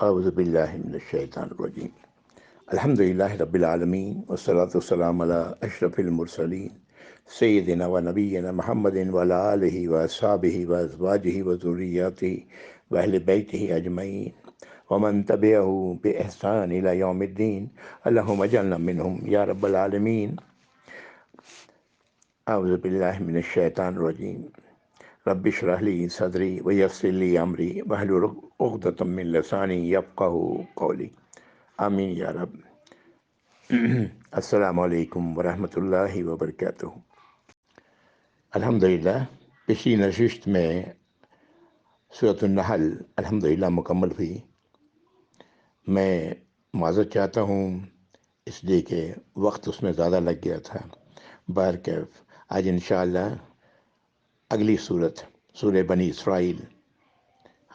اعوذ باللہ من الشیطان الرجیم الحمدللہ رب العالمین والصلاة والسلام علی اشرف المرسلین سیدنا و نبینا محمد وعلی آلہ واصحابہ وازواجہ وذریاتہ واہل بیتہ اجمعین ومن تبعہ بإحسان الی یوم الدین اللہم اجعلنا منہم یا رب العالمین۔ اعوذ باللہ من الشیطان الرجیم رب اشرح لی صدری ویسر لی امری واحلل عقدۃ من لسانی یفقہوا قولی، آمین یا رب۔ السلام علیکم ورحمۃ اللہ وبرکاتہ۔ الحمدللہ پچھلی نشست میں سورۃ النحل الحمدللہ مکمل ہوئی۔ میں معذرت چاہتا ہوں اس لیے کہ وقت اس میں زیادہ لگ گیا تھا۔ بہرکیف آج انشاءاللہ اگلی سورہ بنی اسرائیل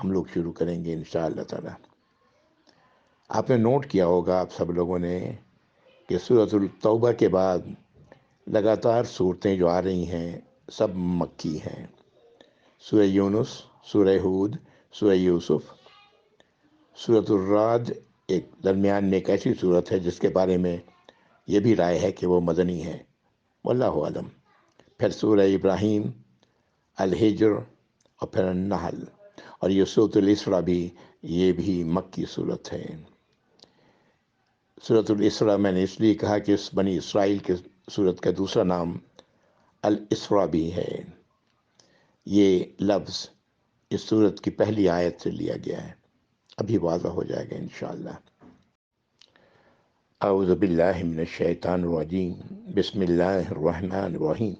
ہم لوگ شروع کریں گے انشاءاللہ تعالی۔ آپ نے نوٹ کیا ہوگا آپ سب لوگوں نے کہ سورۃ التوبہ کے بعد لگاتار صورتیں جو آ رہی ہیں سب مکی ہیں۔ سورہ یونس، سورہ ہود، سورہ یوسف، سورۃ الرعد ایک درمیان میں ایک ایسی صورت ہے جس کے بارے میں یہ بھی رائے ہے کہ وہ مدنی ہے، واللہ اعلم۔ پھر سورہ ابراہیم، الحجر اور پھر النحل، اور یہ سورۃ الاسراء بھی، یہ بھی مکی صورت ہے۔ سورۃ الاسراء میں نے اس لیے کہا کہ اس بنی اسرائیل کے صورت کا دوسرا نام الاسراء بھی ہے۔ یہ لفظ اس صورت کی پہلی آیت سے لیا گیا ہے، ابھی واضح ہو جائے گا انشاءاللہ۔ اعوذ باللہ من الشیطان الرجیم، بسم اللہ الرحمن الرحیم۔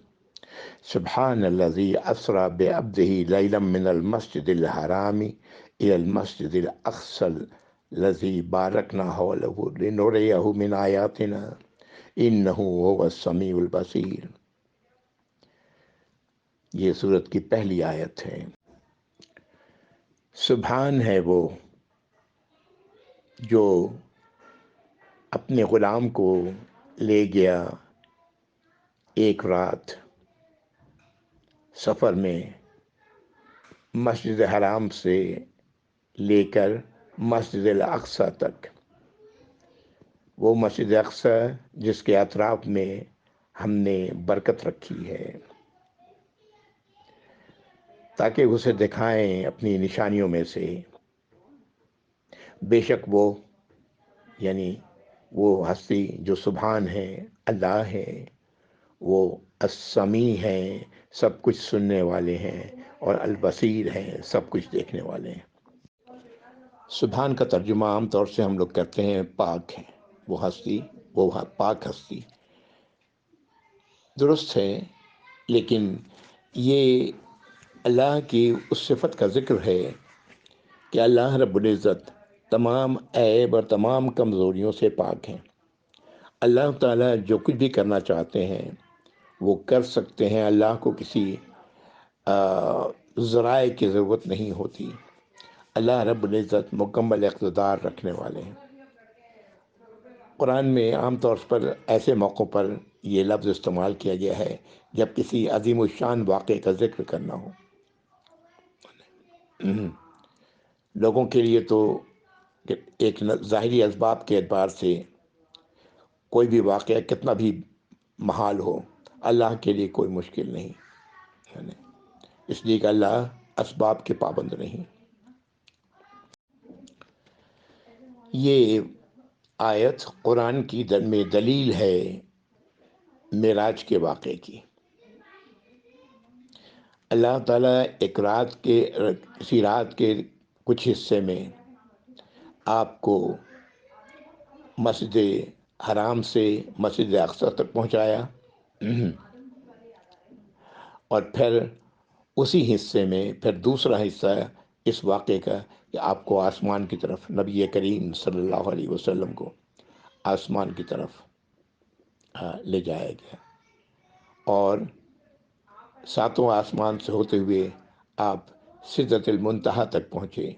سبحان الذی اسری بعبدہ لیلا من المسجد الحرام الی المسجد الاقصی الذی بارکنا حولہ لنریہ من آیاتنا انہ هو السمیع البصیر۔ یہ سورت کی پہلی آیت ہے۔ سبحان ہے وہ جو اپنے غلام کو لے گیا ایک رات سفر میں مسجد حرام سے لے کر مسجد الاقصی تک، وہ مسجد اقصی جس کے اطراف میں ہم نے برکت رکھی ہے تاکہ اسے دکھائیں اپنی نشانیوں میں سے۔ بے شک وہ یعنی وہ ہستی جو سبحان ہے، اللہ ہے، وہ السمیع ہیں، سب کچھ سننے والے ہیں، اور البصیر ہیں، سب کچھ دیکھنے والے ہیں۔ سبحان کا ترجمہ عام طور سے ہم لوگ کرتے ہیں پاک ہے، وہ ہستی، وہ پاک ہستی درست ہے، لیکن یہ اللہ کی اس صفت کا ذکر ہے کہ اللہ رب العزت تمام عیب اور تمام کمزوریوں سے پاک ہیں۔ اللہ تعالیٰ جو کچھ بھی کرنا چاہتے ہیں وہ کر سکتے ہیں، اللہ کو کسی ذرائع کی ضرورت نہیں ہوتی۔ اللہ رب العزت مکمل اقتدار رکھنے والے ہیں۔ قرآن میں عام طور پر ایسے موقعوں پر یہ لفظ استعمال کیا گیا ہے جب کسی عظیم الشان واقعے کا ذکر کرنا ہو۔ لوگوں کے لیے تو ایک ظاہری اسباب کے اعتبار سے کوئی بھی واقعہ کتنا بھی محال ہو، اللہ کے لیے کوئی مشکل نہیں، اس لیے کہ اللہ اسباب کے پابند نہیں۔ یہ آیت قرآن کی میں دلیل ہے معراج کے واقعے کی۔ اللہ تعالیٰ ایک رات کے کسی رات کے کچھ حصے میں آپ کو مسجد حرام سے مسجد اقصی تک پہنچایا، اور پھر اسی حصے میں پھر دوسرا حصہ اس واقعے کا کہ آپ کو آسمان کی طرف، نبی کریم صلی اللہ علیہ وسلم کو آسمان کی طرف لے جایا گیا، اور ساتوں آسمان سے ہوتے ہوئے آپ سدرۃ المنتہا تک پہنچے،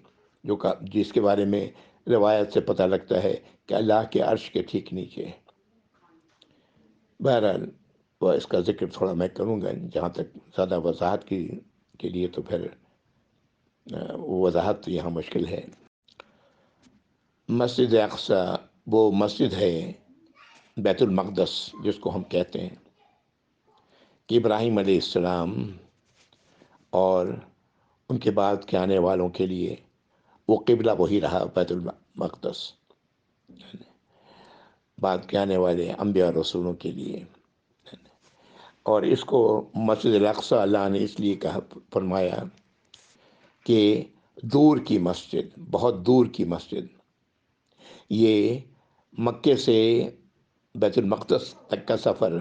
جس کے بارے میں روایت سے پتہ لگتا ہے کہ اللہ کے عرش کے ٹھیک نیچے۔ بہرحال وہ اس کا ذکر تھوڑا میں کروں گا، جہاں تک زیادہ وضاحت کے لیے تو پھر وضاحت یہاں مشکل ہے۔ مسجد اقصی وہ مسجد ہے بیت المقدس جس کو ہم کہتے ہیں کہ ابراہیم علیہ السلام اور ان کے بعد کے آنے والوں کے لیے وہ قبلہ وہی رہا، بیت المقدس، بعد کے آنے والے انبیاء اور رسولوں کے لیے۔ اور اس کو مسجد الاقصی اللہ نے اس لیے کہا، فرمایا کہ دور کی مسجد، بہت دور کی مسجد۔ یہ مکے سے بیت المقدس تک کا سفر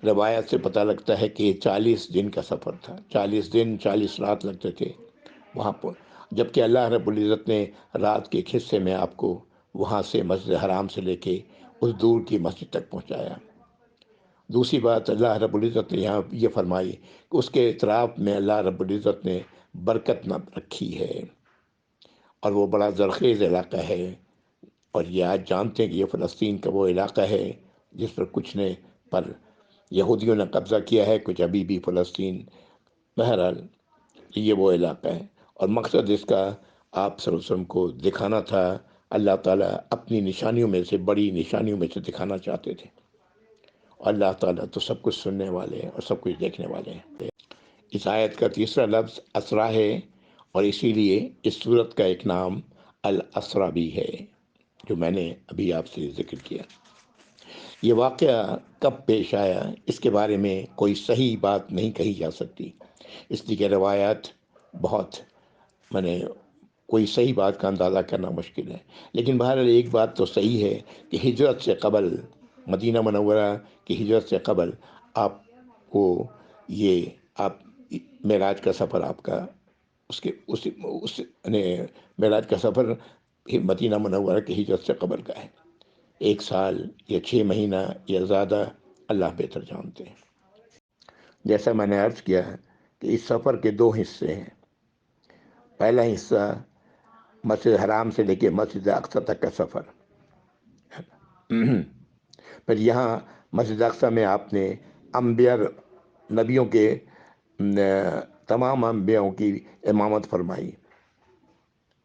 روایت سے پتہ لگتا ہے کہ 40 دن کا سفر تھا، 40 دن 40 رات لگتے تھے وہاں پر، جبکہ اللہ رب العزت نے رات کے ایک حصے میں آپ کو وہاں سے مسجد حرام سے لے کے اس دور کی مسجد تک پہنچایا۔ دوسری بات اللہ رب العزت نے یہاں یہ فرمائی کہ اس کے اطراف میں اللہ رب العزت نے برکت نہ رکھی ہے، اور وہ بڑا زرخیز علاقہ ہے، اور یہ آج جانتے ہیں کہ یہ فلسطین کا وہ علاقہ ہے جس پر کچھ نے پر یہودیوں نے قبضہ کیا ہے، کچھ ابھی بھی فلسطین۔ بہرحال یہ وہ علاقہ ہے، اور مقصد اس کا آپ صلی اللہ علیہ وسلم کو دکھانا تھا، اللہ تعالیٰ اپنی نشانیوں میں سے، بڑی نشانیوں میں سے دکھانا چاہتے تھے، اور اللہ تعالیٰ تو سب کچھ سننے والے ہیں اور سب کچھ دیکھنے والے ہیں۔ اس آیت کا تیسرا لفظ اسرا ہے، اور اسی لیے اس صورت کا ایک نام الاسرا بھی ہے، جو میں نے ابھی آپ سے ذکر کیا۔ یہ واقعہ کب پیش آیا اس کے بارے میں کوئی صحیح بات نہیں کہی جا سکتی، اس لیے کہ روایات بہت، کوئی صحیح بات کا اندازہ کرنا مشکل ہے۔ لیکن بہرحال ایک بات تو صحیح ہے کہ ہجرت سے قبل، مدینہ منورہ کی ہجرت سے قبل آپ کو یہ آپ معراج کا سفر آپ کا معراج کا سفر مدینہ منورہ کی ہجرت سے قبل کا ہے، 1 سال یا 6 مہینہ یا زیادہ، اللہ بہتر جانتے ہیں۔ جیسا میں نے عرض کیا کہ اس سفر کے 2 حصے ہیں۔ پہلا حصہ مسجد حرام سے لے کے مسجد اقصی تک کا سفر، پھر یہاں مسجد اقصی میں آپ نے انبیاء، نبیوں کے، تمام انبیاءوں کی امامت فرمائی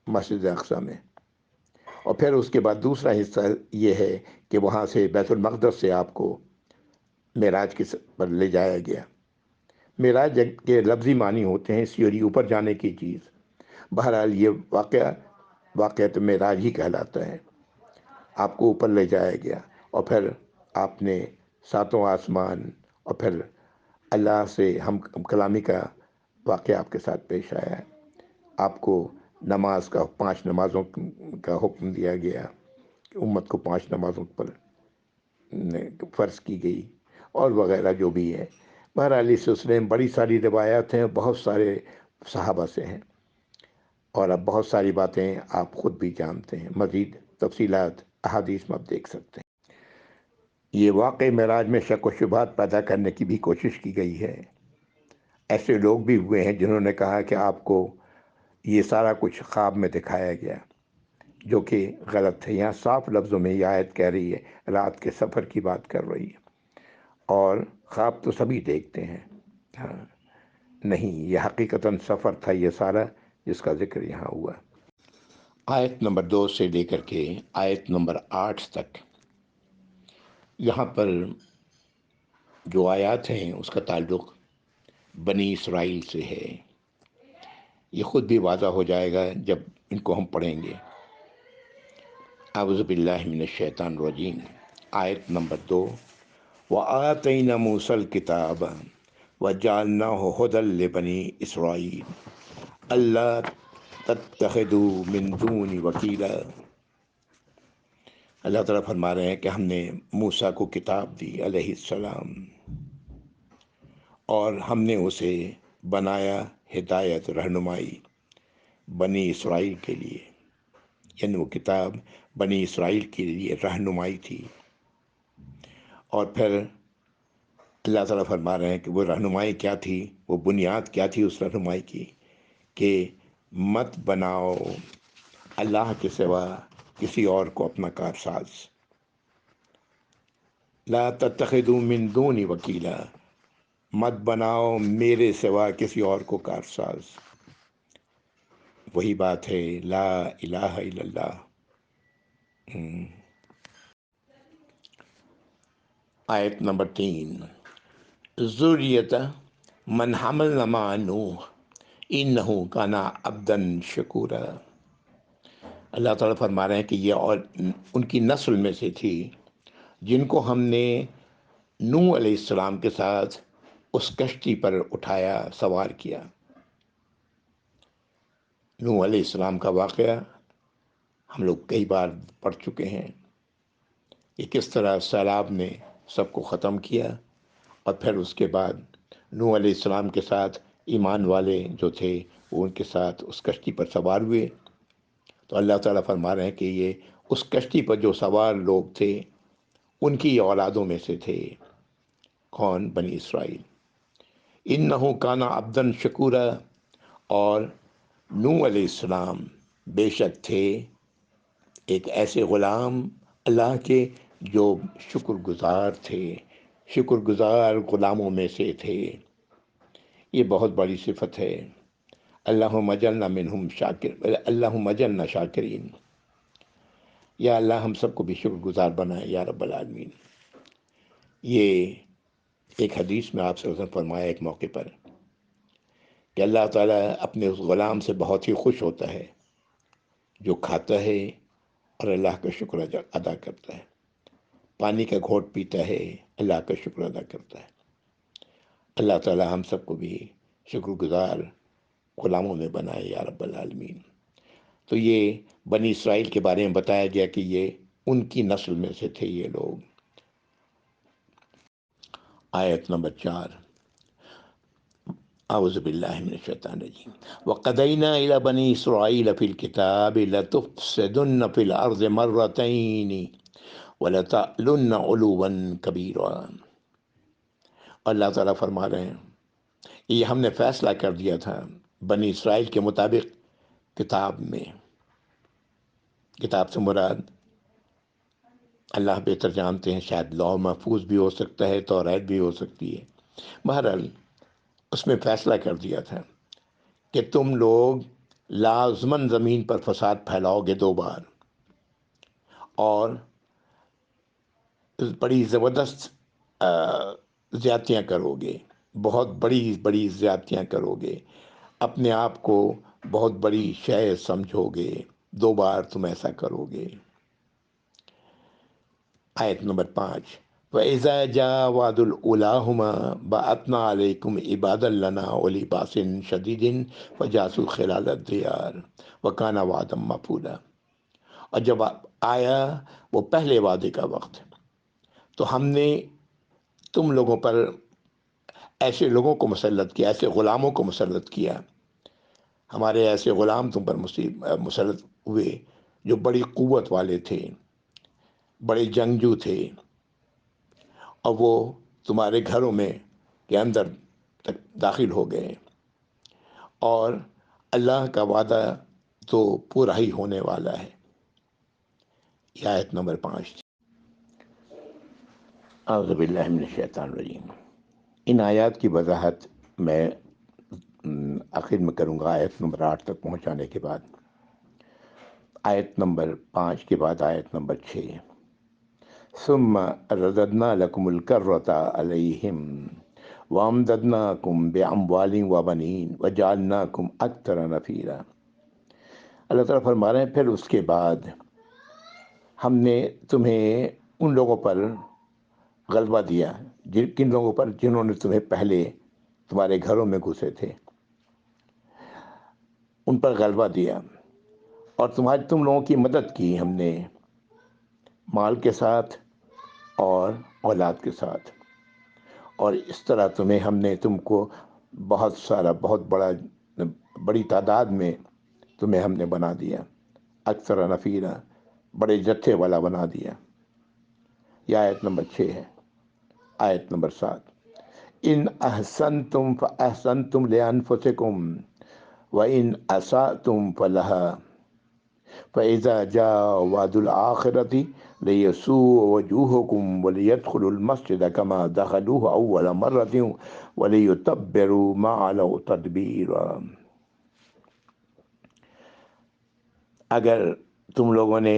مسجد اقصی میں، اور پھر اس کے بعد دوسرا حصہ یہ ہے کہ وہاں سے بیت المقدس سے آپ کو معراج کے پر لے جایا گیا۔ معراج کے لفظی معنی ہوتے ہیں سیڑھی اوپر جانے کی چیز۔ بہرحال یہ واقعہ تو معراج ہی کہلاتا ہے۔ آپ کو اوپر لے جایا گیا، اور پھر آپ نے 7 آسمان، اور پھر اللہ سے ہم کلامی کا واقعہ آپ کے ساتھ پیش آیا ہے۔ آپ کو نماز کا 5 نمازوں کا حکم دیا گیا، امت کو 5 نمازوں پر فرض کی گئی، اور وغیرہ جو بھی ہے۔ بہرحال اس سلسلے میں بڑی ساری روایات ہیں، بہت سارے صحابہ سے ہیں، اور اب بہت ساری باتیں آپ خود بھی جانتے ہیں، مزید تفصیلات احادیث میں آپ دیکھ سکتے ہیں۔ یہ واقعی معراج میں شک و شبہات پیدا کرنے کی بھی کوشش کی گئی ہے۔ ایسے لوگ بھی ہوئے ہیں جنہوں نے کہا کہ آپ کو یہ سارا کچھ خواب میں دکھایا گیا، جو کہ غلط ہے۔ یہاں صاف لفظوں میں یہ آیت کہہ رہی ہے، رات کے سفر کی بات کر رہی ہے، اور خواب تو سبھی دیکھتے ہیں، ہاں نہیں، یہ حقیقتاً سفر تھا یہ سارا جس کا ذکر یہاں ہوا۔ آیت نمبر 2 سے لے کر کے آیت نمبر 8 تک، یہاں پر جو آیات ہیں اس کا تعلق بنی اسرائیل سے ہے۔ یہ خود بھی واضح ہو جائے گا جب ان کو ہم پڑھیں گے۔ اعوذ باللہ من الشیطان الرجیم، آیت نمبر 2، وَآتَيْنَا مُوسَى الْكِتَابَ وَجَعَلْنَاهُ هُدًى لِبَنِي إِسْرَائِيلَ أَلَّا تَتَّخِذُوا مِن دُونِي وَكِيلًا۔ اللہ تعالیٰ فرما رہے ہیں کہ ہم نے موسیٰ کو کتاب دی علیہ السلام، اور ہم نے اسے بنایا ہدایت، رہنمائی بنی اسرائیل کے لیے، یعنی وہ کتاب بنی اسرائیل کے لیے رہنمائی تھی۔ اور پھر اللہ تعالیٰ فرما رہے ہیں کہ وہ رہنمائی کیا تھی، وہ بنیاد کیا تھی اس رہنمائی کی، کہ مت بناؤ اللہ کے سوا کسی اور کو اپنا کارساز، لا تتخذوا من دونی وکیلا، مت بناؤ میرے سوا کسی اور کو کارساز۔ وہی بات ہے لا الہ الا اللہ، آیت نمبر 3، ذریت من حملنا مع نوح انہ کان عبدا شکورا۔ اللہ تعالیٰ فرما رہے ہیں کہ یہ اور ان کی نسل میں سے تھی جن کو ہم نے نوح علیہ السلام کے ساتھ اس کشتی پر اٹھایا، سوار کیا۔ نوح علیہ السلام کا واقعہ ہم لوگ کئی بار پڑھ چکے ہیں کہ کس طرح سیلاب نے سب کو ختم کیا، اور پھر اس کے بعد نوح علیہ السلام کے ساتھ ایمان والے جو تھے وہ ان کے ساتھ اس کشتی پر سوار ہوئے۔ تو اللہ تعالیٰ فرما رہے ہیں کہ یہ اس کشتی پر جو سوار لوگ تھے ان کی اولادوں میں سے تھے۔ کون؟ بنی اسرائیل۔ انہ کان عبدا شکورا، اور نوح علیہ السلام بے شک تھے ایک ایسے غلام اللہ کے جو شکر گزار تھے، شکر گزار غلاموں میں سے تھے۔ یہ بہت بڑی صفت ہے۔ اللہم اجعلنا منہم شاکر، اللہم اجعلنا شاکرین۔ یا اللہ ہم سب کو بھی شکر گزار بنائے یا رب العالمین۔ یہ ایک حدیث میں آپ صلی اللہ علیہ وسلم فرمایا ایک موقع پر کہ اللہ تعالیٰ اپنے اس غلام سے بہت ہی خوش ہوتا ہے جو کھاتا ہے اور اللہ کا شکر ادا کرتا ہے، پانی کا گھونٹ پیتا ہے، اللہ کا شکر ادا کرتا ہے۔ اللہ تعالیٰ ہم سب کو بھی شکر گزار غلاموں میں بنائے یا رب العالمین۔ تو یہ بنی اسرائیل کے بارے میں بتایا گیا کہ یہ ان کی نسل میں سے تھے یہ لوگ۔ آیت نمبر 4، اعوذ باللہ من الشیطان الرجیم، وَقَضَيْنَا إِلَى بَنِي إِسْرَائِيلَ فِي الْكِتَابِ لَتُفْسِدُنَّ فِي الْأَرْضِ مَرَّتَيْنِ وَلَتَعْلُنَّ عُلُوًّا كَبِيرًا۔ اللہ تعالیٰ فرما رہے ہیں یہ ہم نے فیصلہ کر دیا تھا بنی اسرائیل کے مطابق کتاب میں۔ کتاب سے مراد اللہ بہتر جانتے ہیں، شاید لوح محفوظ بھی ہو سکتا ہے، توریت بھی ہو سکتی ہے۔ بہرحال اس میں فیصلہ کر دیا تھا کہ تم لوگ لازماً زمین پر فساد پھیلاؤ گے 2 بار، اور بڑی زبردست زیادتیاں کرو گے، بہت بڑی بڑی زیادتیاں کرو گے، اپنے آپ کو بہت بڑی شے سمجھو گے، 2 بار تم ایسا کرو گے۔ آیت نمبر 5، وَإِذَا جَاءَ وَعْدُ الْأُولَاهُمَا بَعَثْنَا عَلَيْكُمْ عِبَادًا لَنَا أُولِي بَأْسٍ شَدِيدٍ فَجَاسُوا خِلَالَ الدِّيَارِ وَكَانَ وَعْدًا مَفْعُولًا۔ اور جب آیا وہ پہلے وعدے کا وقت تو ہم نے تم لوگوں پر ایسے لوگوں کو مسلط کیا، ایسے غلاموں کو مسلط کیا، ہمارے ایسے غلام تم پر مسلط ہوئے جو بڑی قوت والے تھے، بڑے جنگجو تھے، اور وہ تمہارے گھروں میں کے اندر تک داخل ہو گئے، اور اللہ کا وعدہ تو پورا ہی ہونے والا ہے۔ یہ آیت نمبر 5 تھی۔ اعوذ باللہ من الشیطان الرجیم۔ ان آیات کی وضاحت میں آخر میں کروں گا آیت نمبر 8 تک پہنچانے کے بعد۔ آیت نمبر 5 کے بعد آیت نمبر 6، ثم رددنا لكم الكرة عليهم وامددناكم بأموال وبنين وجعلناكم أكثر نفيرا۔ اللہ تعالیٰ فرما رہے ہیں پھر اس کے بعد ہم نے تمہیں ان لوگوں پر غلبہ دیا، کن لوگوں پر؟ جنہوں نے تمہیں پہلے تمہارے گھروں میں گھسے تھے، ان پر غلبہ دیا، اور تم لوگوں کی مدد کی ہم نے مال کے ساتھ اور اولاد کے ساتھ، اور اس طرح تم کو بہت سارا بڑی تعداد میں تمہیں ہم نے بنا دیا، اکثر نفیرا، بڑے جتھے والا بنا دیا۔ یہ آیت نمبر 6 ہے۔ آیت نمبر 7، ان احسنتم فاحسنتم لانفسکم وان اسأتم فلها فإذا جاء وعد الآخرة ليسوء وجوهكم وليدخلوا المسجد كما دخلوه أول مرة وليتبروا ما علوا تدبيرا۔ اگر تم لوگوں نے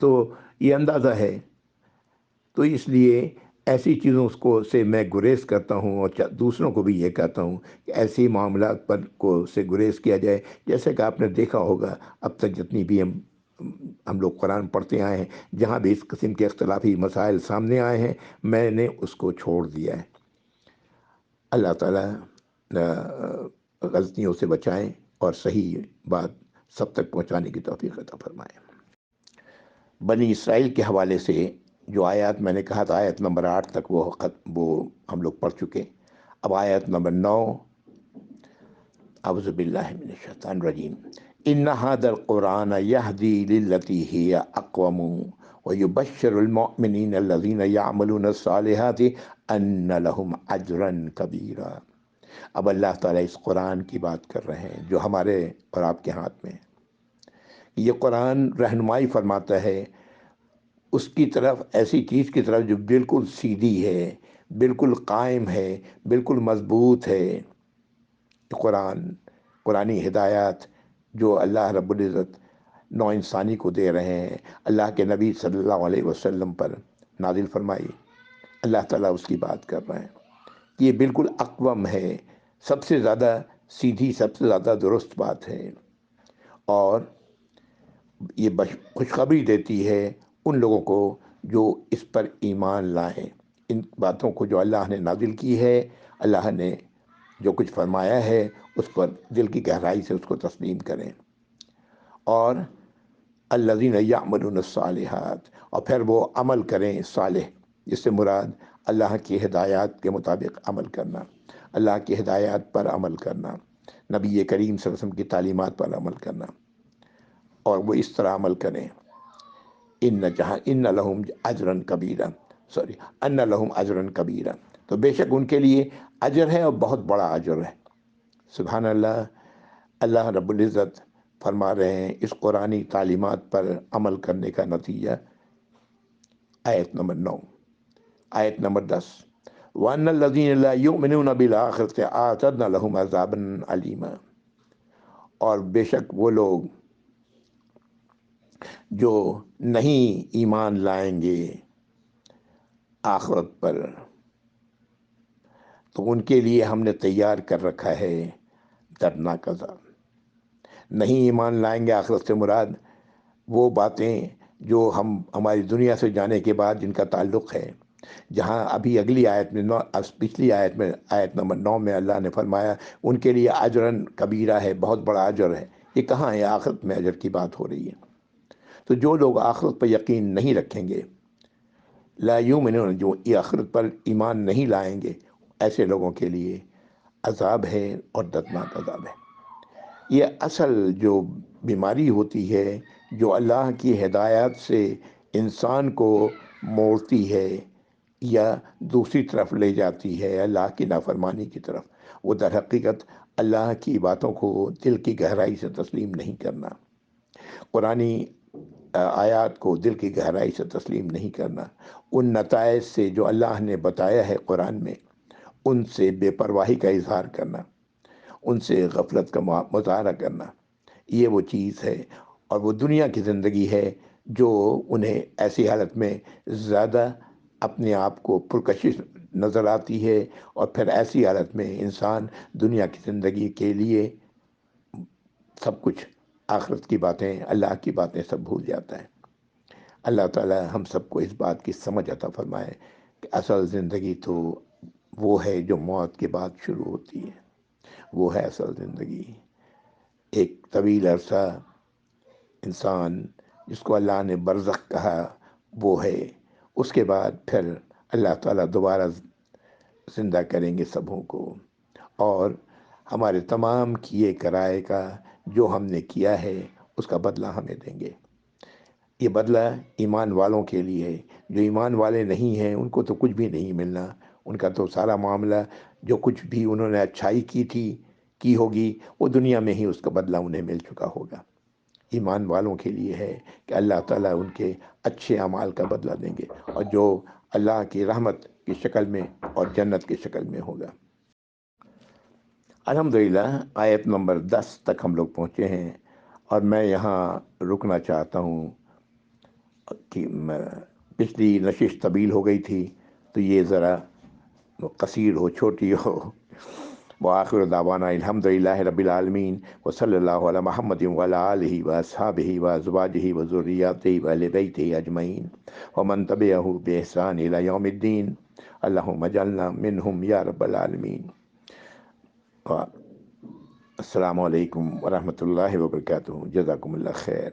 تو یہ اندازہ ہے، تو اس لیے ایسی چیزوں کو سے میں گریز کرتا ہوں، اور دوسروں کو بھی یہ کہتا ہوں کہ ایسی معاملات پر کو سے گریز کیا جائے. جیسے کہ آپ نے دیکھا ہوگا اب تک جتنی بھی ہم لوگ قرآن پڑھتے آئے ہیں، جہاں بھی اس قسم کے اختلافی مسائل سامنے آئے ہیں، میں نے اس کو چھوڑ دیا ہے. اللہ تعالیٰ غلطیوں سے بچائیں اور صحیح بات سب تک پہنچانے کی توفیق عطا فرمائیں. بنی اسرائیل کے حوالے سے جو آیات میں نے کہا تھا، آیت نمبر 8 تک وہ ہم لوگ پڑھ چکے. اب آیت نمبر 9، اعوذ باللہ من الشیطان الرجیم. ان ھذا القرآن یہدی للتی ہی اقوم ویبشر المؤمنین الذین یعملون الصالحات ان لہم اجرا کبیرا. اب اللہ تعالیٰ اس قرآن کی بات کر رہے ہیں جو ہمارے اور آپ کے ہاتھ میں ہے. یہ قرآن رہنمائی فرماتا ہے اس کی طرف، ایسی چیز کی طرف جو بالکل سیدھی ہے، بالکل قائم ہے، بالکل مضبوط ہے. قرآنی ہدایات جو اللہ رب العزت نو انسانی کو دے رہے ہیں، اللہ کے نبی صلی اللہ علیہ وسلم پر نازل فرمائی، اللہ تعالیٰ اس کی بات کر رہے ہیں. یہ بالکل اقوم ہے، سب سے زیادہ سیدھی، سب سے زیادہ درست بات ہے. اور یہ خوشخبری دیتی ہے ان لوگوں کو جو اس پر ایمان لائیں. ان باتوں کو جو اللہ نے نازل کی ہے، اللہ نے جو کچھ فرمایا ہے، اس پر دل کی گہرائی سے اس کو تسلیم کریں. اور الذین یعملون الصالحات، اور پھر وہ عمل کریں صالح، جس سے مراد اللہ کی ہدایات کے مطابق عمل کرنا، اللہ کی ہدایات پر عمل کرنا، نبی کریم صلی اللہ علیہ وسلم کی تعلیمات پر عمل کرنا، اور وہ اس طرح عمل کریں. ان لہم اجرا کبیرا، ان لہم اجرا کبیرا، تو بے شک ان کے لیے اجر ہے اور بہت بڑا اجر ہے. سبحان اللہ. اللہ رب العزت فرما رہے ہیں اس قرآنی تعلیمات پر عمل کرنے کا نتیجہ. آیت نمبر 9. آیت نمبر 10، وَأَنَّ الَّذِينَ لَا يُؤْمِنُونَ بِالْآخِرَةِ أَعْتَدْنَا لَهُمْ عَذَابًا أَلِيمًا. اور بے شک وہ لوگ جو نہیں ایمان لائیں گے آخرت پر، تو ان کے لیے ہم نے تیار کر رکھا ہے دردناک عذاب. نہیں ایمان لائیں گے، آخرت سے مراد وہ باتیں جو ہماری دنیا سے جانے کے بعد جن کا تعلق ہے. جہاں ابھی اگلی آیت میں پچھلی آیت میں، آیت نمبر 9 میں اللہ نے فرمایا ان کے لیے اجرن کبیرہ ہے، بہت بڑا اجر ہے. یہ کہاں ہے؟ آخرت میں اجر کی بات ہو رہی ہے. تو جو لوگ آخرت پر یقین نہیں رکھیں گے، لا یؤمنون، جو آخرت پر ایمان نہیں لائیں گے، ایسے لوگوں کے لیے عذاب ہے اور دردناک عذاب ہے. یہ اصل جو بیماری ہوتی ہے جو اللہ کی ہدایات سے انسان کو موڑتی ہے یا دوسری طرف لے جاتی ہے، اللہ کی نافرمانی کی طرف، وہ در حقیقت اللہ کی باتوں کو دل کی گہرائی سے تسلیم نہیں کرنا، قرآنی آیات کو دل کی گہرائی سے تسلیم نہیں کرنا، ان نتائج سے جو اللہ نے بتایا ہے قرآن میں ان سے بے پرواہی کا اظہار کرنا، ان سے غفلت کا مظاہرہ کرنا. یہ وہ چیز ہے، اور وہ دنیا کی زندگی ہے جو انہیں ایسی حالت میں زیادہ اپنے آپ کو پرکشش نظر آتی ہے. اور پھر ایسی حالت میں انسان دنیا کی زندگی کے لیے سب کچھ، آخرت کی باتیں، اللہ کی باتیں سب بھول جاتا ہے. اللہ تعالی ہم سب کو اس بات کی سمجھ عطا فرمائے کہ اصل زندگی تو وہ ہے جو موت کے بعد شروع ہوتی ہے. وہ ہے اصل زندگی. ایک طویل عرصہ انسان جس کو اللہ نے برزخ کہا وہ ہے، اس کے بعد پھر اللہ تعالیٰ دوبارہ زندہ کریں گے سبوں کو، اور ہمارے تمام کیے کرائے کا جو ہم نے کیا ہے اس کا بدلہ ہمیں دیں گے. یہ بدلہ ایمان والوں کے لیے ہے. جو ایمان والے نہیں ہیں ان کو تو کچھ بھی نہیں ملنا. ان کا تو سارا معاملہ، جو کچھ بھی انہوں نے اچھائی کی ہوگی، وہ دنیا میں ہی اس کا بدلہ انہیں مل چکا ہوگا. ایمان والوں کے لیے ہے کہ اللہ تعالیٰ ان کے اچھے اعمال کا بدلہ دیں گے، اور جو اللہ کی رحمت کی شکل میں اور جنت کی شکل میں ہوگا. الحمدللہ آیت نمبر 10 تک ہم لوگ پہنچے ہیں، اور میں یہاں رکنا چاہتا ہوں کہ پچھلی نشست طویل ہو گئی تھی تو یہ ذرا قصیر ہو، چھوٹی ہو۔ وآخر دعوانا الحمد للہ رب العالمین، وصلی اللہ علی محمد وعلی آلہ واصحابہ وازواجہ وذریاتہ واہل بیتہ اجمعین ومن تبعہ بإحسان الی یوم الدین، اللہم اجعلنا منہم یا رب العالمین۔ السلام علیکم ورحمۃ اللہ وبرکاتہ، جزاکم اللہ خیر۔